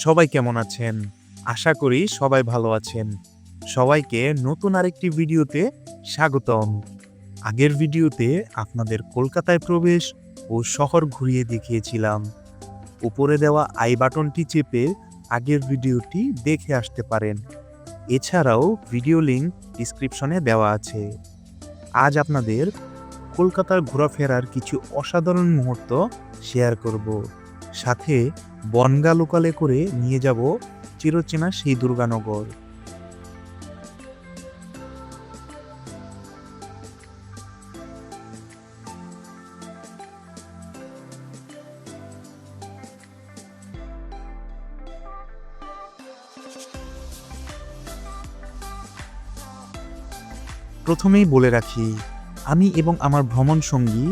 সবাই কেমন আছেন? আশা করি সবাই ভালো আছেন। সবাইকে নতুন আরেকটি ভিডিওতে স্বাগতম। আগের ভিডিওতে আপনাদের কলকাতায় প্রবেশ ও শহর ঘুরিয়ে দেখিয়েছিলাম। উপরে দেওয়া আই বাটনটি চেপে আগের ভিডিওটি দেখে আসতে পারেন। এছাড়াও ভিডিও লিংক ডিসক্রিপশনে দেওয়া আছে। আজ আপনাদের কলকাতার ঘোরাফেরার কিছু অসাধারণ মুহূর্ত শেয়ার করব। সাথে বনগা লোকালে করে নিয়ে যাব চিরচেনা সেই দুর্গানগর। প্রথমেই বলে রাখি, আমি এবং আমার ভ্রমণ সঙ্গী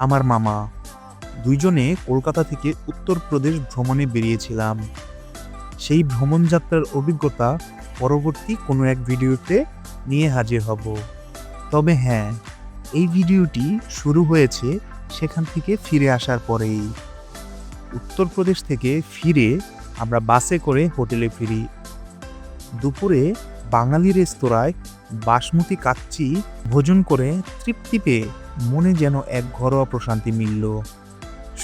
আমার মামা দুইজনে কলকাতা থেকে উত্তরপ্রদেশ ভ্রমণে বেরিয়েছিলাম। সেই ভ্রমণ যাত্রার অভিজ্ঞতা পরবর্তী কোনো এক ভিডিওতে নিয়ে হাজির হব। তবে হ্যাঁ, এই ভিডিওটি শুরু হয়েছে সেখান থেকে ফিরে আসার পরেই। উত্তরপ্রদেশ থেকে ফিরে আমরা বাসে করে হোটেলে ফিরি। দুপুরে বাঙালি রেস্তোরাঁয় বাসমতি কাচ্চি ভোজন করে তৃপ্তি পেয়ে মনে যেন এক ঘরোয়া প্রশান্তি মিলল।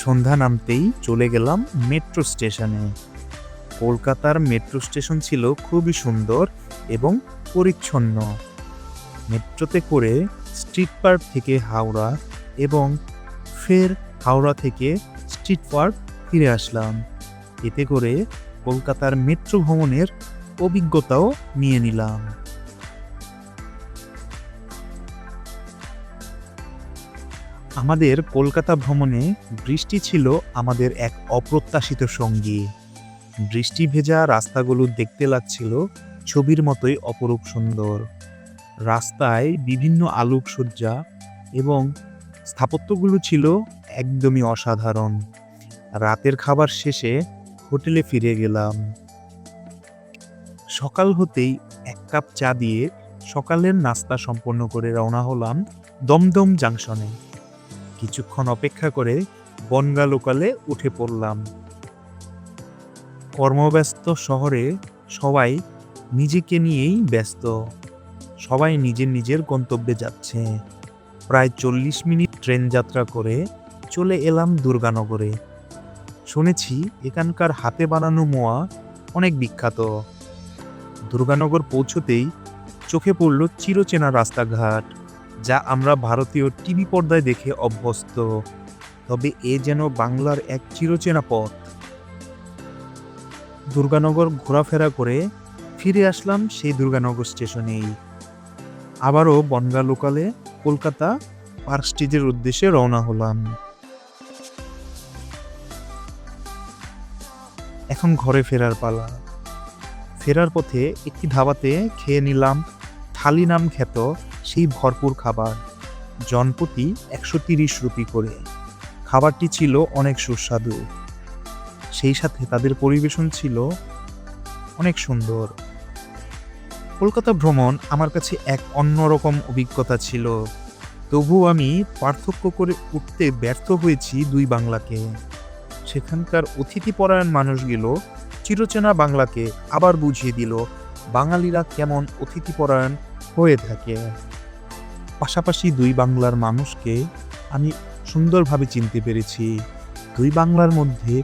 সন্ধ্যা নামতেই চলে গেলাম মেট্রো স্টেশনে। কলকাতার মেট্রো স্টেশন ছিল খুবই সুন্দর এবং পরিচ্ছন্ন। মেট্রোতে করে স্ট্রিট পার্ক থেকে হাওড়া এবং ফের হাওড়া থেকে স্ট্রিট পার্ক ফিরে আসলাম। এতে করে কলকাতার মেট্রো ভ্রমণের অভিজ্ঞতাও নিয়ে নিলাম। আমাদের কলকাতা ভ্রমণে বৃষ্টি ছিল আমাদের এক অপ্রত্যাশিত সঙ্গী। বৃষ্টি ভেজা রাস্তাগুলো দেখতে লাগছিল ছবির মতোই অপরূপ সুন্দর। রাস্তায় বিভিন্ন আলোকসজ্জা এবং স্থাপত্যগুলো ছিল একদমই অসাধারণ। রাতের খাবার শেষে হোটেলে ফিরে গেলাম। সকাল হতেই এক কাপ চা দিয়ে সকালের নাস্তা সম্পন্ন করে রওনা হলাম দমদম জাংশনে। কিছুক্ষণ অপেক্ষা করে বনগা লোকালে উঠে পড়লাম। কর্মব্যস্ত শহরে সবাই নিজেকে নিয়েই ব্যস্ত। সবাই নিজের নিজের গন্তব্যে যাচ্ছে। প্রায় 40 মিনিট ট্রেন যাত্রা করে চলে এলাম দুর্গানগরে। শুনেছি এখানকার হাতে বানানো মোয়া অনেক বিখ্যাত। দুর্গানগর পৌঁছতেই চোখে পড়ল চিরচেনা রাস্তাঘাট, যা আমরা ভারতীয় টিভি পর্দায় দেখে অভ্যস্ত। তবে এ যেন বাংলার এক চিরচেনা পথ। দুর্গানগর ঘোরাফেরা করে ফিরে আসলাম সেই দুর্গানগর স্টেশনেই। আবারও বনগা লোকালে কলকাতা পার্ক স্ট্রিটের উদ্দেশ্যে রওনা হলাম। এখন ঘরে ফেরার পালা। ফেরার পথে একটি ধাবাতে খেয়ে নিলাম থালি নাম খ্যাত সেই ভরপুর খাবার, জনপ্রতি 130 রুপি করে। খাবারটি ছিল অনেক সুস্বাদু, সেই সাথে তাদের পরিবেশন ছিল অনেক সুন্দর। কলকাতা ভ্রমণ আমার কাছে এক অন্যরকম অভিজ্ঞতা ছিল। তবুও আমি পার্থক্য করে উঠতে ব্যর্থ হয়েছি দুই বাংলাকে। সেখানকার অতিথিপরায়ণ মানুষগুলো চিরচেনা বাংলাকে আবার বুঝিয়ে দিল বাঙালিরা কেমন অতিথিপরায়ণ হয়ে থাকে। পাশাপাশি দুই বাংলার মানুষকে আমি সুন্দরভাবে চিনতে পেরেছি। দুই বাংলার মধ্যে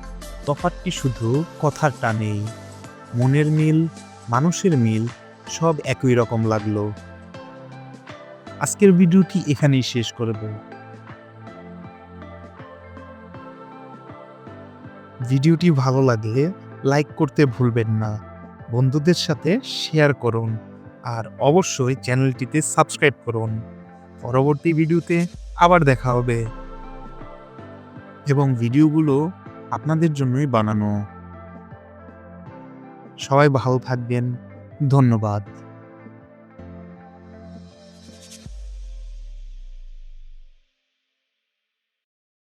তফাৎটি শুধু কথার টানেই। মনের মিল, মানুষের মিল সব একই রকম লাগলো। আজকের ভিডিওটি এখানেই শেষ করব। ভিডিওটি ভালো লাগলে লাইক করতে ভুলবেন না। বন্ধুদের সাথে শেয়ার করুন আর অবশ্যই চ্যানেলটিতে সাবস্ক্রাইব করুন। পরবর্তী ভিডিওতে আবার দেখা হবে এবং ভিডিওগুলো আপনাদের জন্যই বানানো। সবাই ভালো থাকবেন। ধন্যবাদ।